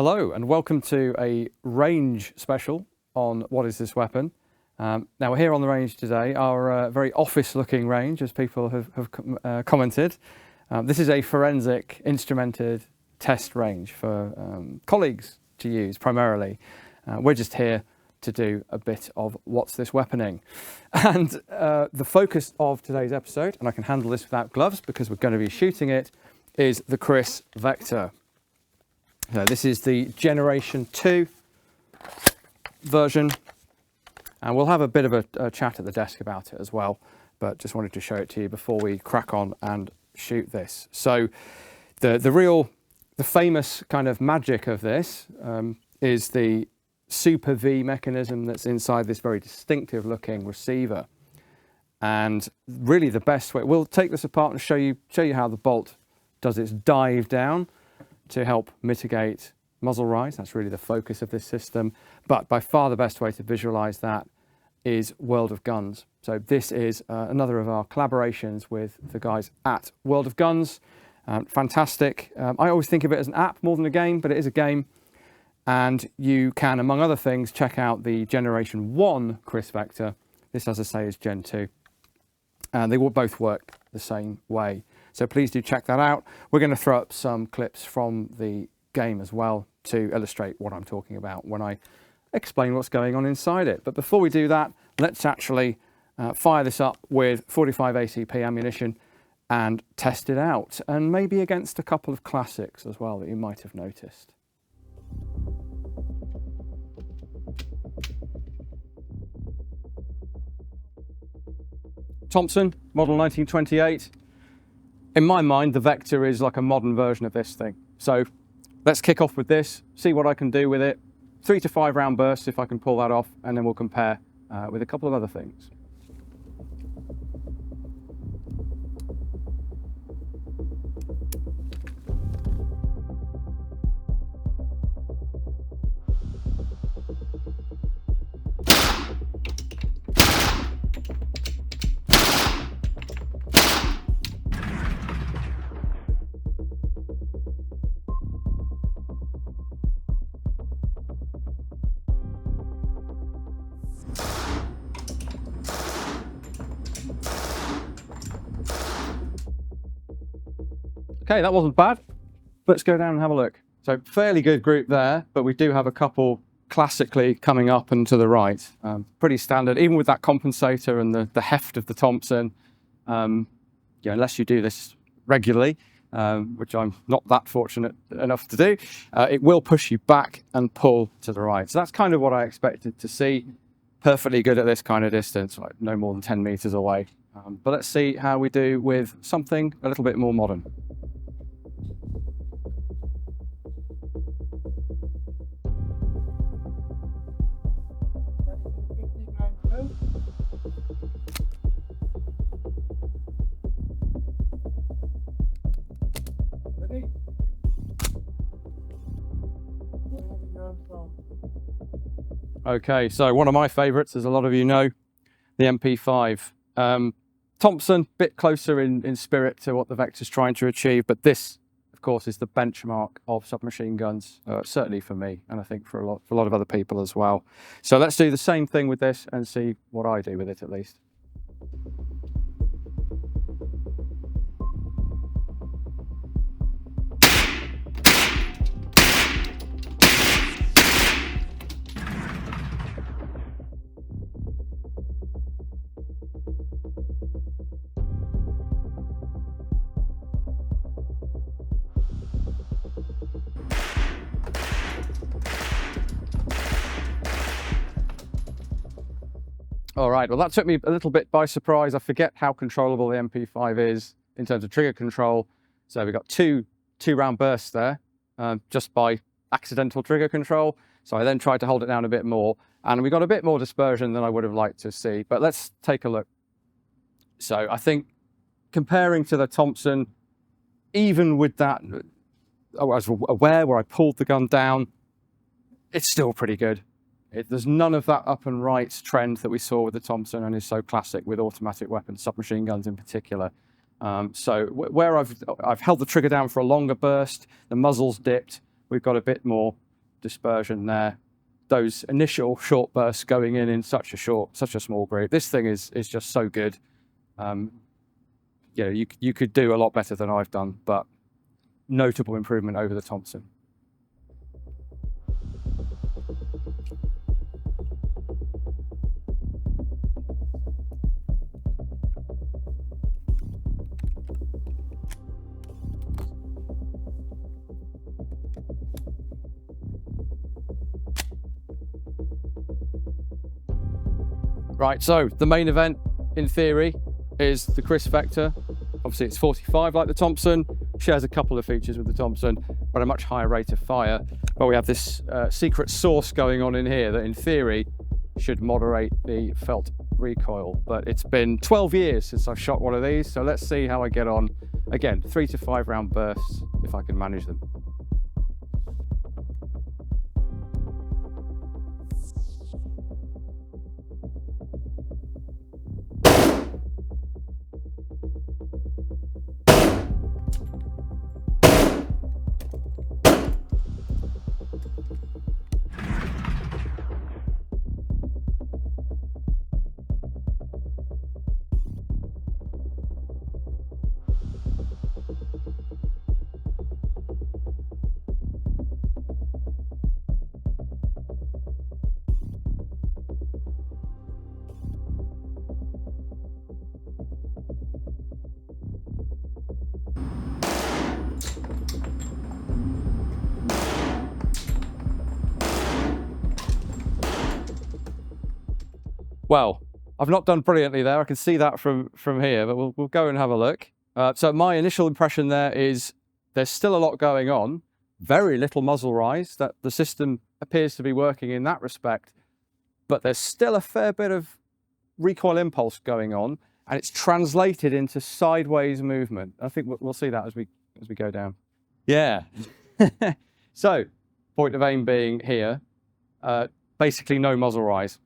Hello and welcome to a range special on What Is This Weapon? Now we're here on the range today, our very office looking range as people have commented. This is a forensic instrumented test range for colleagues to use primarily. We're just here to do a bit of What's This Weaponing? And the focus of today's episode, and I can handle this without gloves because we're going to be shooting it, is the Kriss Vector. So this is the Generation 2 version, and we'll have a bit of a chat at the desk about it as well, but just wanted to show it to you before we crack on and shoot this. So the famous kind of magic of this is the Super V mechanism that's inside this very distinctive looking receiver. And really the best way, we'll take this apart and show you how the bolt does its dive down to help mitigate muzzle rise. That's really the focus of this system. But by far the best way to visualize that is World of Guns. So this is another of our collaborations with the guys at World of Guns. Fantastic. I always think of it as an app more than a game, but it is a game. And you can, among other things, check out the Generation 1 Kriss Vector. This, as I say, is Gen 2. And they will both work the same way. So please do check that out. We're going to throw up some clips from the game as well to illustrate what I'm talking about when I explain what's going on inside it. But before we do that, let's actually fire this up with 45 ACP ammunition and test it out, and maybe against a couple of classics as well that you might have noticed. Thompson, model 1928. In my mind, the Vector is like a modern version of this thing. So let's kick off with this, see what I can do with it. 3 to 5 round bursts if I can pull that off, and then we'll compare with a couple of other things. Okay, that wasn't bad. Let's go down and have a look. So fairly good group there, but we do have a couple classically coming up and to the right. Pretty standard, even with that compensator and the heft of the Thompson. Unless you do this regularly, which I'm not that fortunate enough to do, it will push you back and pull to the right. So that's kind of what I expected to see. Perfectly good at this kind of distance, like no more than 10 meters away. But let's see how we do with something a little bit more modern. Okay, so one of my favourites, as a lot of you know, the MP5. Thompson, bit closer in spirit to what the Vector's trying to achieve, but this, of course, is the benchmark of submachine guns, certainly for me, and I think for a lot of other people as well. So let's do the same thing with this and see what I do with it at least. All right, well that took me a little bit by surprise. I forget how controllable the MP5 is in terms of trigger control. So we got two round bursts there, just by accidental trigger control. So I then tried to hold it down a bit more, and we got a bit more dispersion than I would have liked to see. But let's take a look. So I think comparing to the Thompson, even with that, I was aware where I pulled the gun down, it's still pretty good. There's none of that up and right trend that we saw with the Thompson and is so classic with automatic weapons, submachine guns in particular. So where I've held the trigger down for a longer burst, the muzzle's dipped, we've got a bit more dispersion there. Those initial short bursts going in such a small group. This thing is just so good. You know, you could do a lot better than I've done, but notable improvement over the Thompson. Right, so the main event, in theory, is the Kriss Vector. Obviously it's 45 like the Thompson, shares a couple of features with the Thompson, but a much higher rate of fire. But we have this secret sauce going on in here that in theory should moderate the felt recoil. But it's been 12 years since I've shot one of these, so let's see how I get on. Again, 3 to 5 round bursts, if I can manage them. Well, I've not done brilliantly there. I can see that from here, but we'll go and have a look. So my initial impression there is there's still a lot going on, very little muzzle rise, that the system appears to be working in that respect, but there's still a fair bit of recoil impulse going on, and it's translated into sideways movement. I think we'll see that as we go down. Yeah. So, point of aim being here, basically no muzzle rise,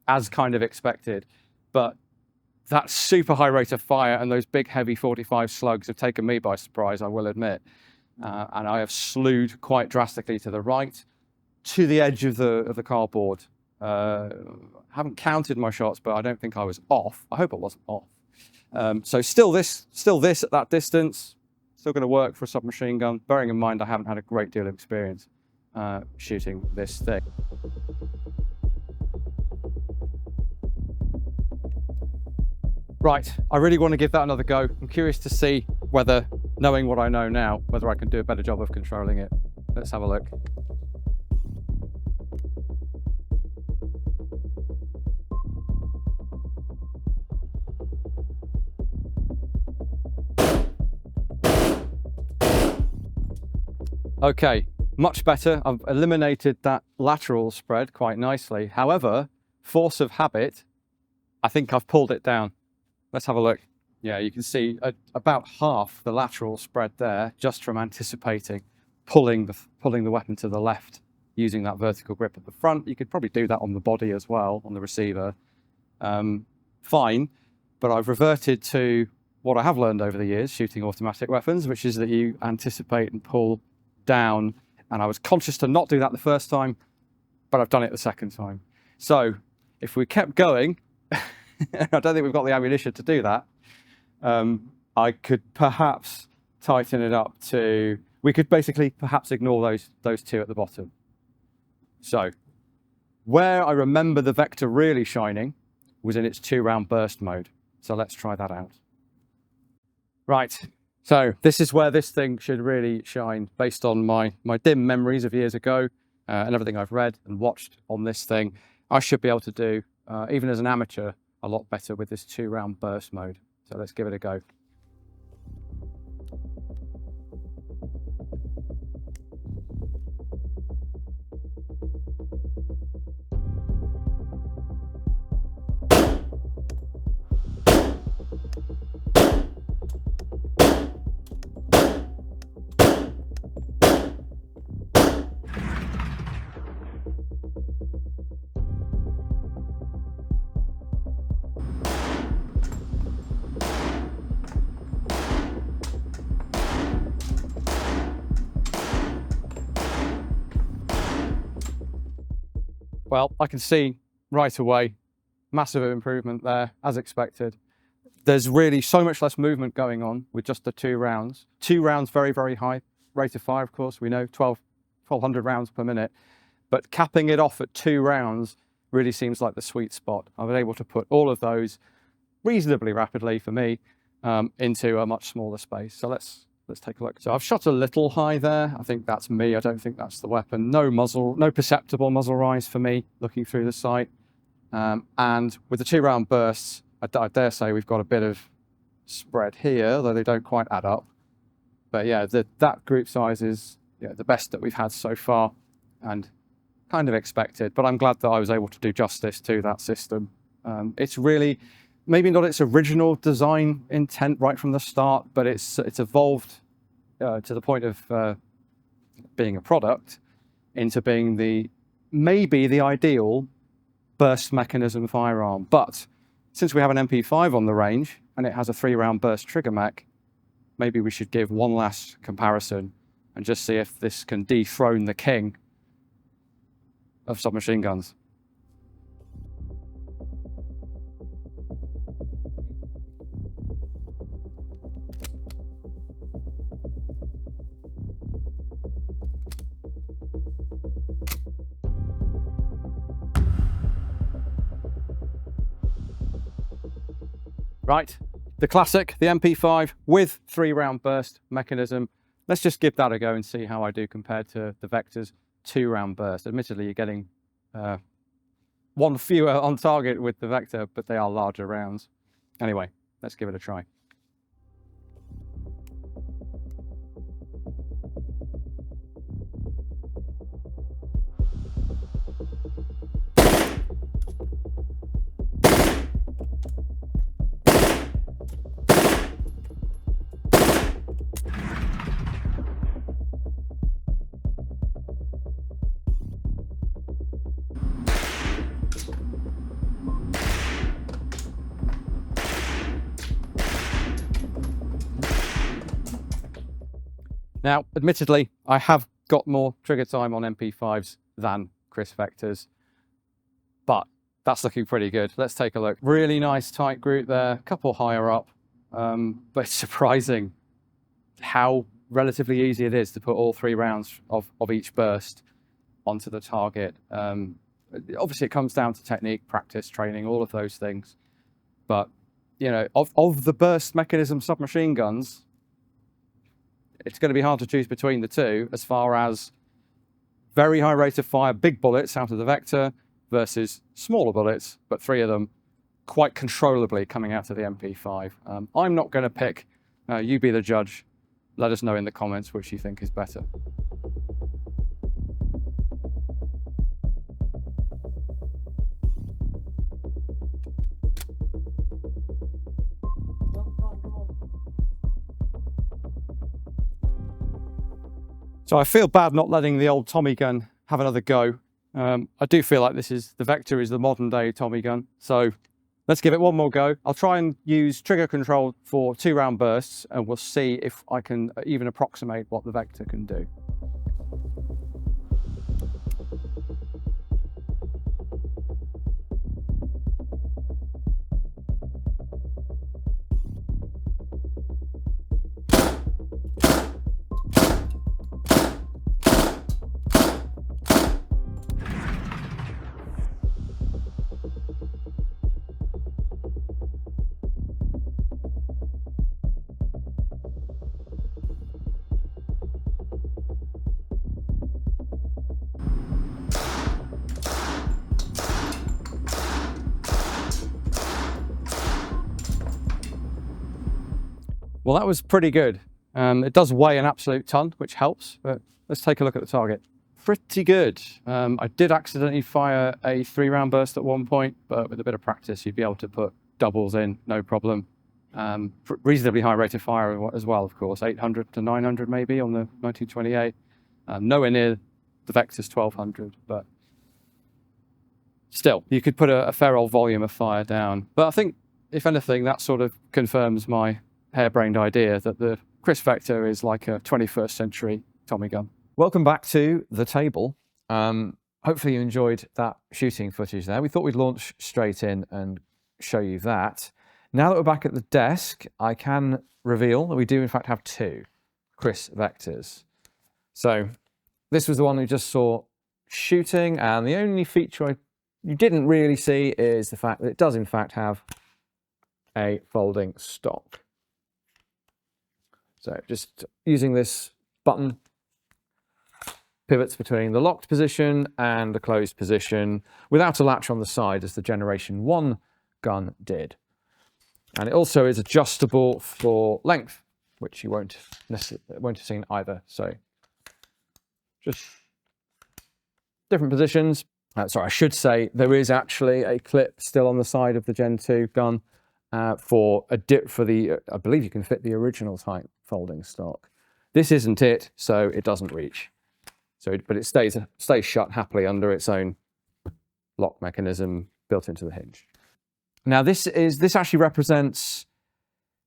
as kind of expected, but that super high rate of fire and those big heavy 45 slugs have taken me by surprise, I will admit. And I have slewed quite drastically to the right, to the edge of the cardboard. Haven't counted my shots, but I don't think I was off. I hope I wasn't off. So still this at that distance, still going to work for a submachine gun, bearing in mind I haven't had a great deal of experience shooting this thing. Right, I really want to give that another go. I'm curious to see whether, knowing what I know now, whether I can do a better job of controlling it. Let's have a look. Okay, much better. I've eliminated that lateral spread quite nicely. However, force of habit, I think I've pulled it down. Let's have a look. Yeah, you can see about half the lateral spread there, just from anticipating pulling the weapon to the left using that vertical grip at the front. You could probably do that on the body as well, on the receiver. Fine, but I've reverted to what I have learned over the years shooting automatic weapons, which is that you anticipate and pull down. And I was conscious to not do that the first time, but I've done it the second time. So if we kept going, I don't think we've got the ammunition to do that. I could perhaps tighten it up to, we could basically perhaps ignore those two at the bottom. So where I remember the Vector really shining was in its 2-round burst mode. So let's try that out. Right, so this is where this thing should really shine based on my dim memories of years ago and everything I've read and watched on this thing. I should be able to do, even as an amateur, a lot better with this 2-round burst mode. So let's give it a go. Well, I can see right away, massive improvement there, as expected. There's really so much less movement going on with just the 2 rounds. 2 rounds, very, very high rate of fire, of course, we know, 1,200 rounds per minute. But capping it off at 2 rounds really seems like the sweet spot. I was able to put all of those reasonably rapidly for me into a much smaller space. So let's take a look. So I've shot a little high there. I think that's me. I don't think that's the weapon. No perceptible muzzle rise for me looking through the sight. And with the 2 round bursts, I dare say we've got a bit of spread here, though they don't quite add up. But yeah, that group size is the best that we've had so far, and kind of expected. But I'm glad that I was able to do justice to that system. It's really, maybe not its original design intent right from the start, but it's evolved to the point of being a product into being maybe the ideal burst mechanism firearm. But since we have an MP5 on the range and it has a 3 round burst trigger mech, maybe we should give one last comparison and just see if this can dethrone the king of submachine guns. Right, the classic, the MP5 with 3 round burst mechanism. Let's just give that a go and see how I do compared to the Vector's 2 round burst. Admittedly, you're getting 1 fewer on target with the Vector, but they are larger rounds. Anyway, let's give it a try. Now, admittedly, I have got more trigger time on MP5s than Kriss Vectors, but that's looking pretty good. Let's take a look. Really nice tight group there, a couple higher up, but it's surprising how relatively easy it is to put all 3 rounds of each burst onto the target. Obviously, it comes down to technique, practice, training, all of those things. But, of the burst mechanism submachine guns, it's going to be hard to choose between the two as far as very high rate of fire, big bullets out of the Vector versus smaller bullets, but 3 of them quite controllably coming out of the MP5. I'm not going to pick. You be the judge. Let us know in the comments which you think is better. So I feel bad not letting the old Tommy gun have another go. I do feel like the Vector is the modern day Tommy gun. So let's give it one more go. I'll try and use trigger control for 2 round bursts, and we'll see if I can even approximate what the Vector can do. Well, that was pretty good. It does weigh an absolute ton, which helps, but let's take a look at the target. Pretty good. I did accidentally fire a 3 round burst at one point, but with a bit of practice, you'd be able to put doubles in, no problem. Reasonably high rate of fire as well, of course, 800 to 900 maybe on the 1928. Nowhere near the Vector's 1200, but still, you could put a fair old volume of fire down. But I think, if anything, that sort of confirms my harebrained idea that the Kriss Vector is like a 21st century Tommy gun. Welcome back to the table. hopefully you enjoyed that shooting footage there. We thought we'd launch straight in and show you that. Now that we're back at the desk, I can reveal that we do in fact have two Kriss Vectors. So this was the one we just saw shooting, and the only feature you didn't really see is the fact that it does in fact have a folding stock. So just using this button pivots between the locked position and the closed position without a latch on the side as the Generation 1 gun did. And it also is adjustable for length, which you won't have seen either. So just different positions. Sorry, I should say there is actually a clip still on the side of the Gen 2 gun for the, I believe you can fit the original type folding stock. This isn't it, so it doesn't reach. So, but it stays shut happily under its own lock mechanism built into the hinge. Now this actually represents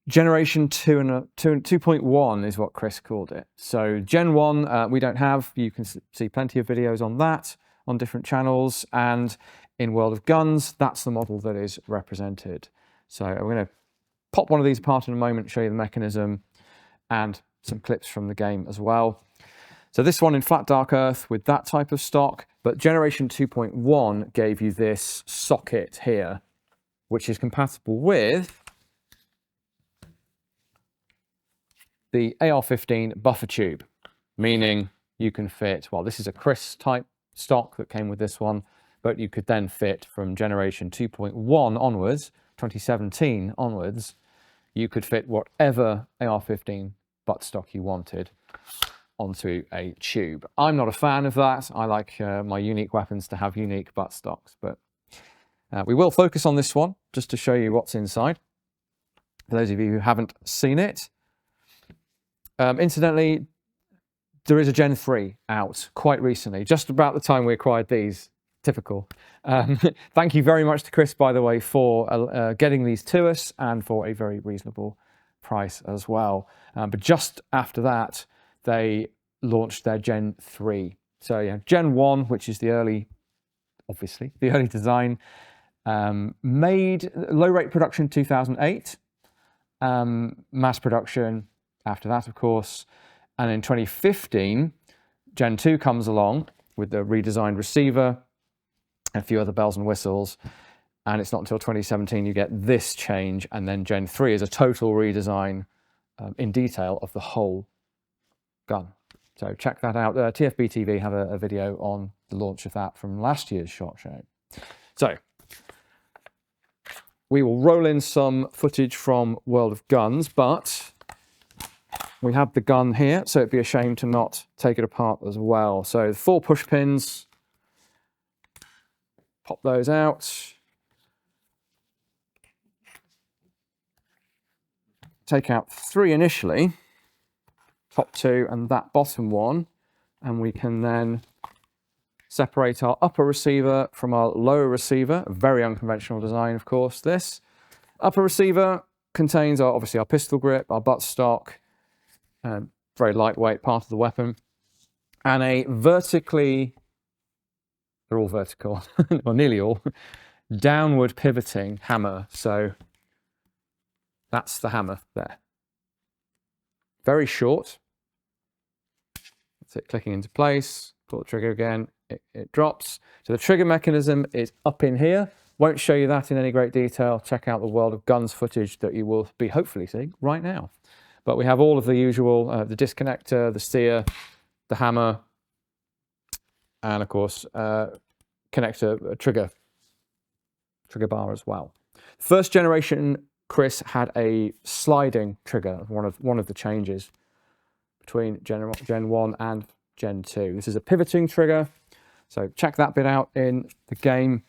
Generation 2 and 2.1 is what Kriss called it. So Gen 1 we don't have. You can see plenty of videos on that on different channels, and in World of Guns, that's the model that is represented. So I'm going to pop one of these apart in a moment, show you the mechanism and some clips from the game as well. So this one in flat dark earth with that type of stock, but Generation 2.1 gave you this socket here, which is compatible with the AR-15 buffer tube, meaning you can fit, well, this is a Kriss type stock that came with this one, but you could then fit from Generation 2.1 onwards, 2017 onwards, you could fit whatever AR-15 buttstock you wanted onto a tube. I'm not a fan of that. I like my unique weapons to have unique buttstocks, but we will focus on this one just to show you what's inside. For those of you who haven't seen it, incidentally, there is a Gen 3 out quite recently, just about the time we acquired these. Typical. Thank you very much to Kriss, by the way, for getting these to us and for a very reasonable price as well. But just after that, they launched their Gen 3. So yeah, Gen 1, which is the early, obviously, the early design, made low rate production 2008, mass production after that, of course. And in 2015, Gen 2 comes along with the redesigned receiver, and a few other bells and whistles. And it's not until 2017 you get this change, and then Gen 3 is a total redesign in detail of the whole gun. So check that out. TFB TV have a video on the launch of that from last year's SHOT Show. So we will roll in some footage from World of Guns, but we have the gun here, so it'd be a shame to not take it apart as well. So 4 push pins, pop those out. Take out 3 initially, top 2 and that bottom one, and we can then separate our upper receiver from our lower receiver. A very unconventional design, of course, this. Upper receiver contains obviously our pistol grip, our buttstock, very lightweight part of the weapon, and a vertically, they're all vertical, or nearly all, downward pivoting hammer. So that's the hammer there. Very short. That's it clicking into place. Pull the trigger again, it drops. So the trigger mechanism is up in here. Won't show you that in any great detail. Check out the World of Guns footage that you will be hopefully seeing right now. But we have all of the usual, the disconnector, the steer, the hammer, and of course, connector, trigger bar as well. First generation Kriss had a sliding trigger, one of the changes between Gen 1 and Gen 2. This is a pivoting trigger, so check that bit out in the game.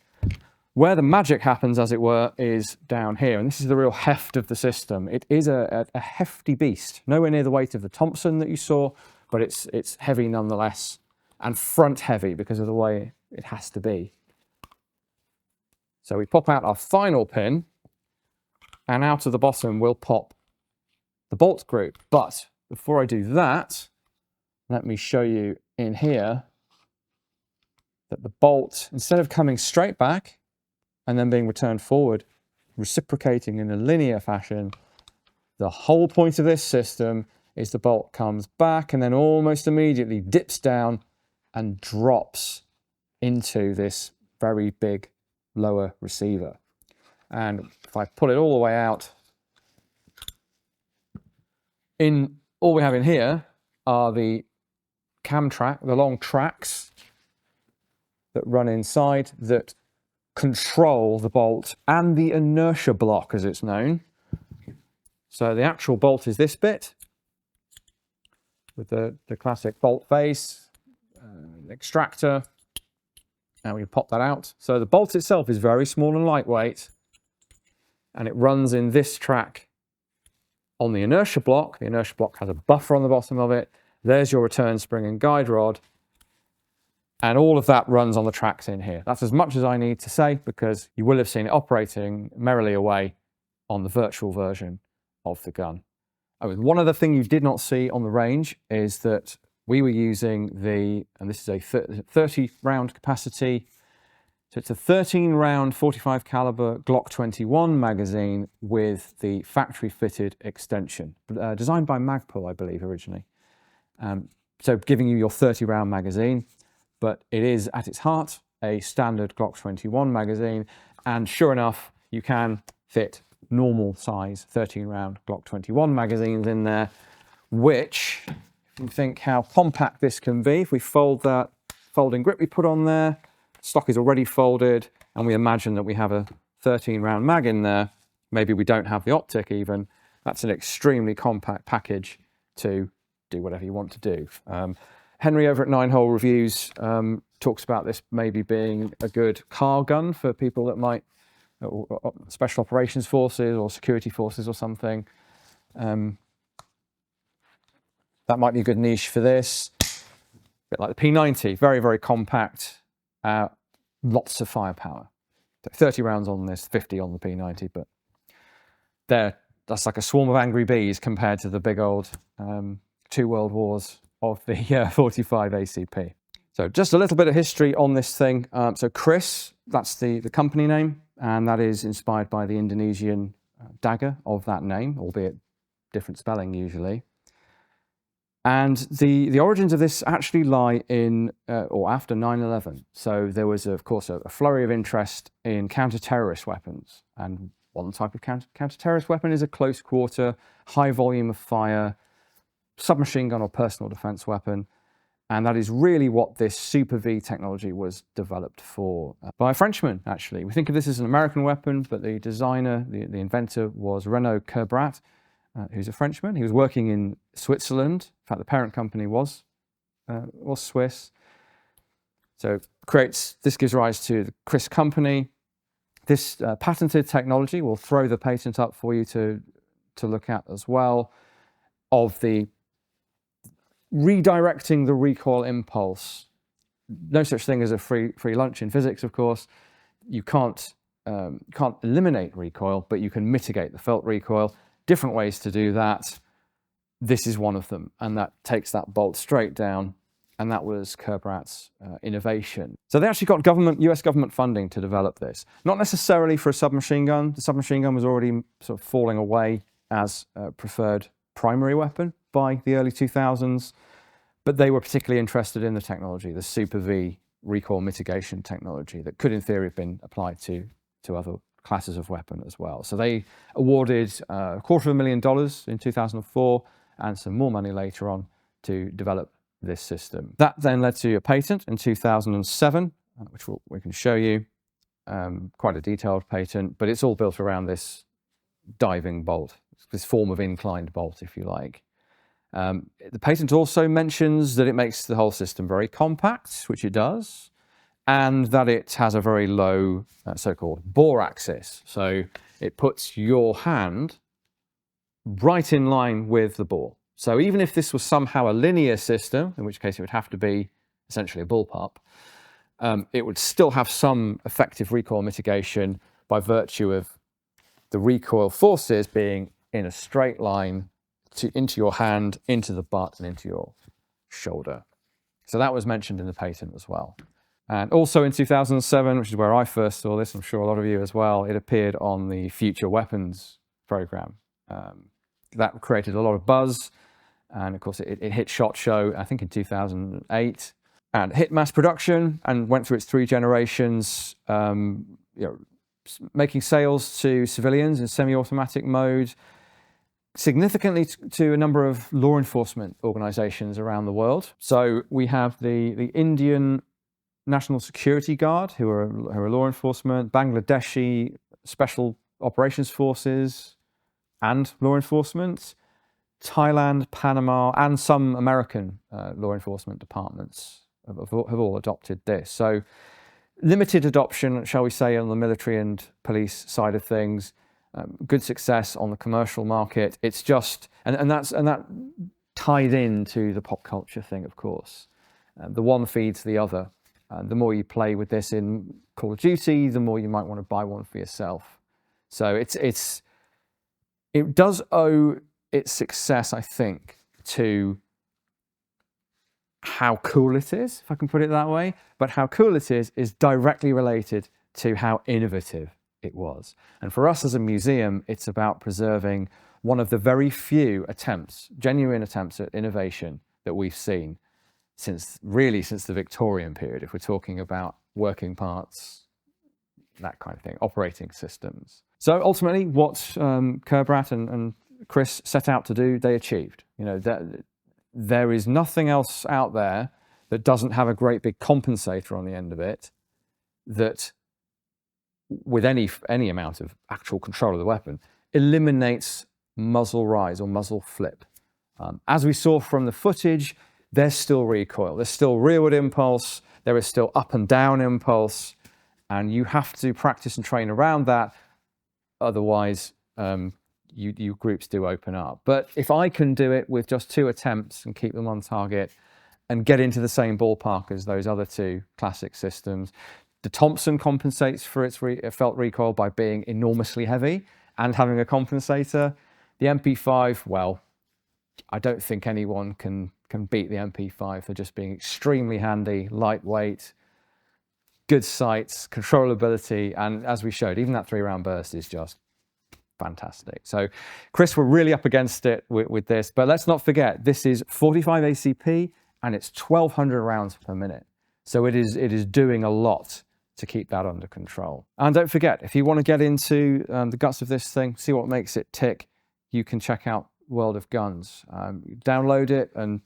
Where the magic happens, as it were, is down here, and this is the real heft of the system. It is a hefty beast, nowhere near the weight of the Thompson that you saw, but it's heavy nonetheless, and front heavy because of the way it has to be. So we pop out our final pin, and out of the bottom we'll pop the bolt group. But before I do that, let me show you in here that the bolt, instead of coming straight back and then being returned forward, reciprocating in a linear fashion, the whole point of this system is the bolt comes back and then almost immediately dips down and drops into this very big lower receiver. And if I pull it all the way out, all we have in here are the cam track, the long tracks that run inside that control the bolt and the inertia block, as it's known. So the actual bolt is this bit with the classic bolt face, extractor, and we pop that out. So the bolt itself is very small and lightweight, and it runs in this track on the inertia block. The inertia block has a buffer on the bottom of it. There's your return spring and guide rod, and all of that runs on the tracks in here. That's as much as I need to say, because you will have seen it operating merrily away on the virtual version of the gun. One other thing you did not see on the range is that we were using and this is a 30 round capacity, so it's a 13 round 45 caliber Glock 21 magazine with the factory fitted extension, designed by Magpul, I believe, originally. So giving you your 30 round magazine, but it is at its heart a standard Glock 21 magazine, and sure enough, you can fit normal size 13 round Glock 21 magazines in there, which, if you think how compact this can be, if we fold that folding grip we put on there, stock is already folded, and we imagine that we have a 13 round mag in there, maybe we don't have the optic even, that's an extremely compact package to do whatever you want to do. Henry over at 9 Hole Reviews talks about this maybe being a good car gun for people that might, or special operations forces or security forces or something. That might be a good niche for this. A bit like the P90, very, very compact, lots of firepower. 30 rounds on this, 50 on the P90, but that's like a swarm of angry bees compared to the big old 2 world wars of the 45 ACP. So just a little bit of history on this thing. So Kriss, that's the company name, and that is inspired by the Indonesian dagger of that name, albeit different spelling usually. And the origins of this actually lie in or after 9/11. So there was, of course, a flurry of interest in counter-terrorist weapons. And one type of counter-terrorist weapon is a close quarter, high volume of fire, submachine gun or personal defense weapon. And that is really what this Super V technology was developed for by a Frenchman, actually. We think of this as an American weapon, but the designer, the inventor was Renaud Kerbrat, who's a Frenchman. He was working in Switzerland. In fact, the parent company was Swiss. So this gives rise to the Kriss company. This patented technology, we'll throw the patent up for you to look at as well, of the redirecting the recoil impulse. No such thing as a free lunch in physics, of course. You can't eliminate recoil, but you can mitigate the felt recoil. Different ways to do that. This is one of them, and that takes that bolt straight down, and that was Kerbrat's innovation. So they actually got US government funding to develop this. Not necessarily for a submachine gun. The submachine gun was already sort of falling away as a preferred primary weapon by the early 2000s, but they were particularly interested in the technology, the Super V recoil mitigation technology that could in theory have been applied to other classes of weapon as well. So they awarded $250,000 in 2004 and some more money later on to develop this system. That then led to a patent in 2007, which we can show you, quite a detailed patent, but it's all built around this diving bolt, this form of inclined bolt, if you like. The patent also mentions that it makes the whole system very compact, which it does, and that it has a very low so-called bore axis. So it puts your hand right in line with the bore. So even if this was somehow a linear system, in which case it would have to be essentially a bullpup, it would still have some effective recoil mitigation by virtue of the recoil forces being in a straight line into your hand, into the butt, and into your shoulder. So that was mentioned in the patent as well. And also in 2007, which is where I first saw this, I'm sure a lot of you as well, it appeared on the Future Weapons program. That created a lot of buzz. And of course, it hit SHOT Show, I think in 2008, and hit mass production and went through its 3 generations, making sales to civilians in semi-automatic mode, significantly to a number of law enforcement organizations around the world. So we have the Indian National Security Guard, who are law enforcement, Bangladeshi Special Operations Forces and law enforcement, Thailand, Panama, and some American law enforcement departments have all adopted this. So limited adoption, shall we say, on the military and police side of things. Good success on the commercial market. It's just, and that tied into the pop culture thing, of course. The one feeds the other. The more you play with this in Call of Duty, the more you might want to buy one for yourself. So it does owe its success, I think, to how cool it is, if I can put it that way. But how cool it is directly related to how innovative it was. And for us as a museum, it's about preserving one of the very few attempts, genuine attempts at innovation that we've seen since the Victorian period, if we're talking about working parts, that kind of thing, operating systems. So ultimately, what Kerbrat and Kriss set out to do, they achieved. There is nothing else out there that doesn't have a great big compensator on the end of it that, with any amount of actual control of the weapon, eliminates muzzle rise or muzzle flip. As we saw from the footage, there's still recoil, there's still rearward impulse, there is still up and down impulse, and you have to practice and train around that. Otherwise, you groups do open up. But if I can do it with just 2 attempts and keep them on target and get into the same ballpark as those other 2 classic systems, the Thompson compensates for its felt recoil by being enormously heavy and having a compensator. The MP5, well, I don't think anyone can beat the MP5 for just being extremely handy, lightweight, good sights, controllability, and as we showed, even that 3-round burst is just fantastic. So Kriss, we're really up against it with this, but let's not forget, this is 45 ACP and it's 1,200 rounds per minute. So it is doing a lot to keep that under control. And don't forget, if you want to get into the guts of this thing, see what makes it tick, you can check out World of Guns. Download it and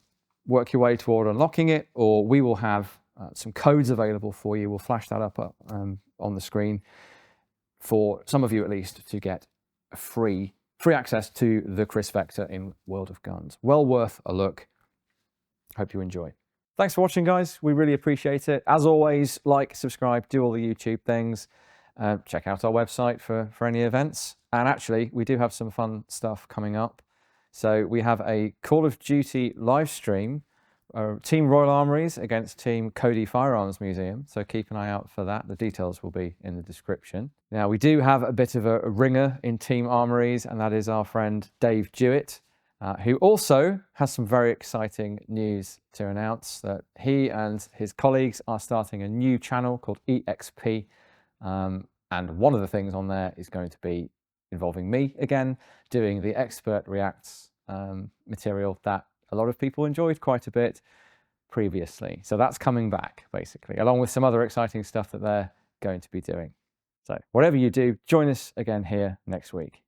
work your way toward unlocking it, or we will have some codes available for you. We'll flash that up on the screen for some of you at least to get a free access to the Kriss Vector in World of Guns. Well worth a look. Hope you enjoy. Thanks for watching, guys. We really appreciate it. As always, like, subscribe, do all the YouTube things. Check out our website for any events. And actually, we do have some fun stuff coming up. So we have a Call of Duty live stream, Team Royal Armouries against Team Cody Firearms Museum. So keep an eye out for that. The details will be in the description. Now, we do have a bit of a ringer in Team Armouries, and that is our friend Dave Jewett, who also has some very exciting news to announce, that he and his colleagues are starting a new channel called EXP. And one of the things on there is going to be involving me again, doing the Expert Reacts material that a lot of people enjoyed quite a bit previously. So that's coming back, basically, along with some other exciting stuff that they're going to be doing. So whatever you do, join us again here next week.